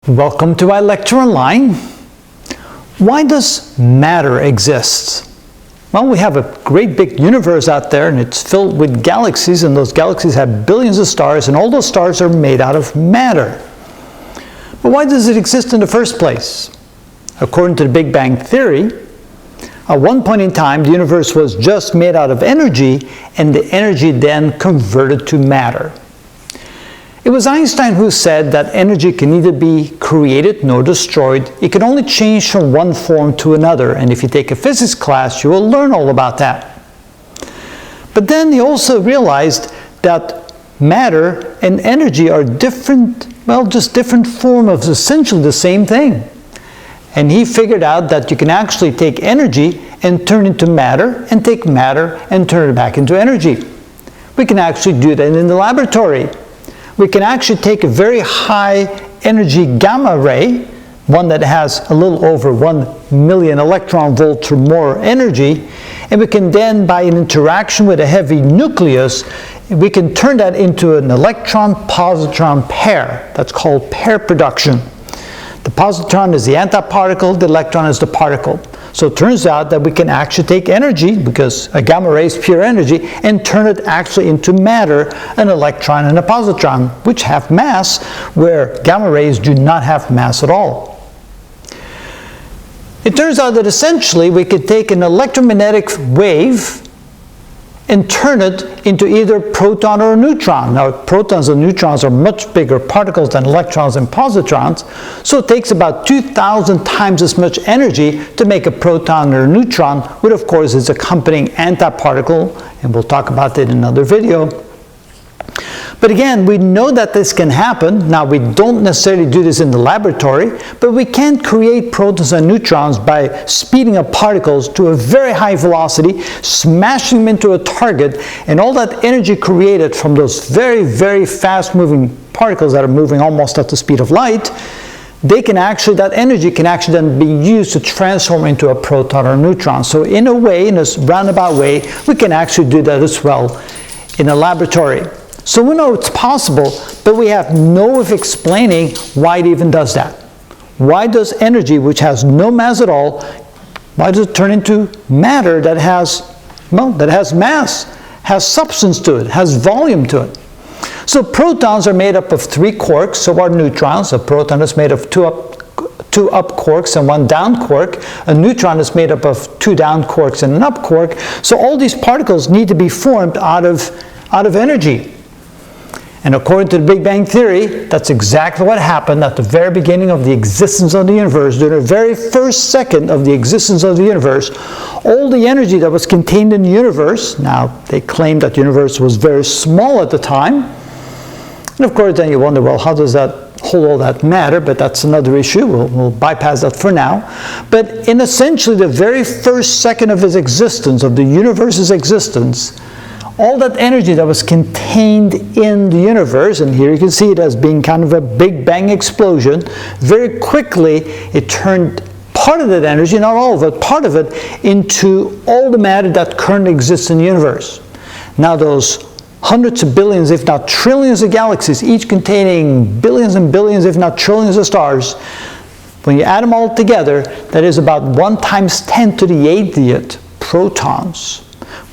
Welcome to my lecture online. Why does matter exist? Well, we have a great big universe out there, and it's filled with galaxies, and those galaxies have billions of stars, and all those stars are made out of matter. But why does it exist in the first place? According to the Big Bang Theory, at one point in time, the universe was just made out of energy, and the energy then converted to matter. It was Einstein who said that energy can neither be created nor destroyed. It can only change from one form to another. And if you take a physics class, you will learn all about that. But then he also realized that matter and energy are different, well, just different forms of essentially the same thing. And he figured out that you can actually take energy and turn it into matter, and take matter and turn it back into energy. We can actually do that in the laboratory. We can actually take a very high energy gamma ray, one that has a little over 1 million electron volts or more energy, and we can then, by an interaction with a heavy nucleus, we can turn that into an electron-positron pair. That's called pair production. The positron is the antiparticle, the electron is the particle. So it turns out that we can actually take energy, because a gamma ray is pure energy, and turn it actually into matter, an electron and a positron, which have mass, where gamma rays do not have mass at all. It turns out that essentially we could take an electromagnetic wave and turn it into either proton or a neutron. Now, protons and neutrons are much bigger particles than electrons and positrons, so it takes about 2,000 times as much energy to make a proton or a neutron, with, of course, its accompanying antiparticle, and we'll talk about that in another video. But again, we know that this can happen. Now, we don't necessarily do this in the laboratory, but we can create protons and neutrons by speeding up particles to a very high velocity, smashing them into a target, and all that energy created from those very, very fast-moving particles that are moving almost at the speed of light, that energy can actually then be used to transform into a proton or neutron. So in a way, in a roundabout way, we can actually do that as well in a laboratory. So we know it's possible, but we have no way of explaining why it even does that. Why does energy, which has no mass at all, why does it turn into matter that has mass, has substance to it, has volume to it? So protons are made up of 3 quarks, so are neutrons. A proton is made of two up quarks and 1 down quark. A neutron is made up of 2 down quarks and an up quark. So all these particles need to be formed out of energy. And according to the Big Bang Theory, that's exactly what happened at the very beginning of the existence of the universe. During the very first second of the existence of the universe, all the energy that was contained in the universe, now they claim that the universe was very small at the time, and of course then you wonder, well, how does that hold all that matter? But that's another issue. We'll bypass that for now. But in essentially the very first second of its existence, of the universe's existence, all that energy that was contained in the universe, and here you can see it as being kind of a Big Bang explosion, very quickly it turned part of that energy, not all of it, part of it, into all the matter that currently exists in the universe. Now those hundreds of billions, if not trillions of galaxies, each containing billions and billions, if not trillions of stars, when you add them all together, that is about 1 × 10⁸ protons.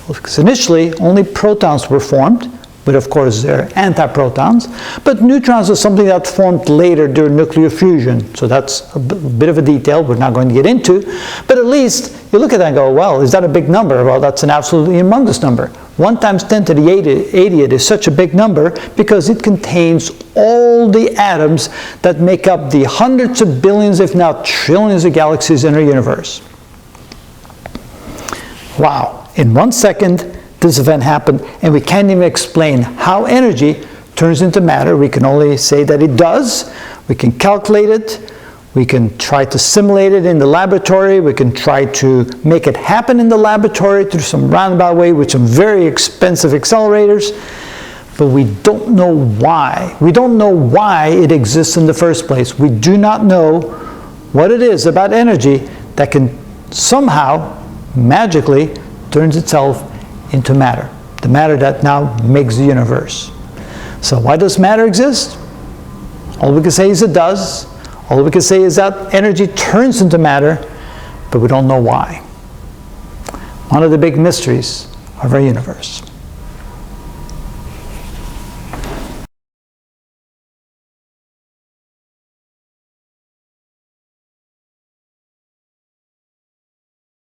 Because initially, only protons were formed, but of course they're antiprotons. But neutrons are something that formed later during nuclear fusion. So that's a bit of a detail we're not going to get into. But at least you look at that and go, well, is that a big number? Well, that's an absolutely humongous number. 1 × 10⁸ is such a big number because it contains all the atoms that make up the hundreds of billions, if not trillions of galaxies in our universe. Wow. In 1 second, this event happened, and we can't even explain how energy turns into matter. We can only say that it does. We can calculate it. We can try to simulate it in the laboratory. We can try to make it happen in the laboratory through some roundabout way with some very expensive accelerators. But we don't know why. We don't know why it exists in the first place. We do not know what it is about energy that can somehow, magically, turns itself into matter, the matter that now makes the universe. So why does matter exist? All we can say is it does. All we can say is that energy turns into matter, but we don't know why. One of the big mysteries of our universe.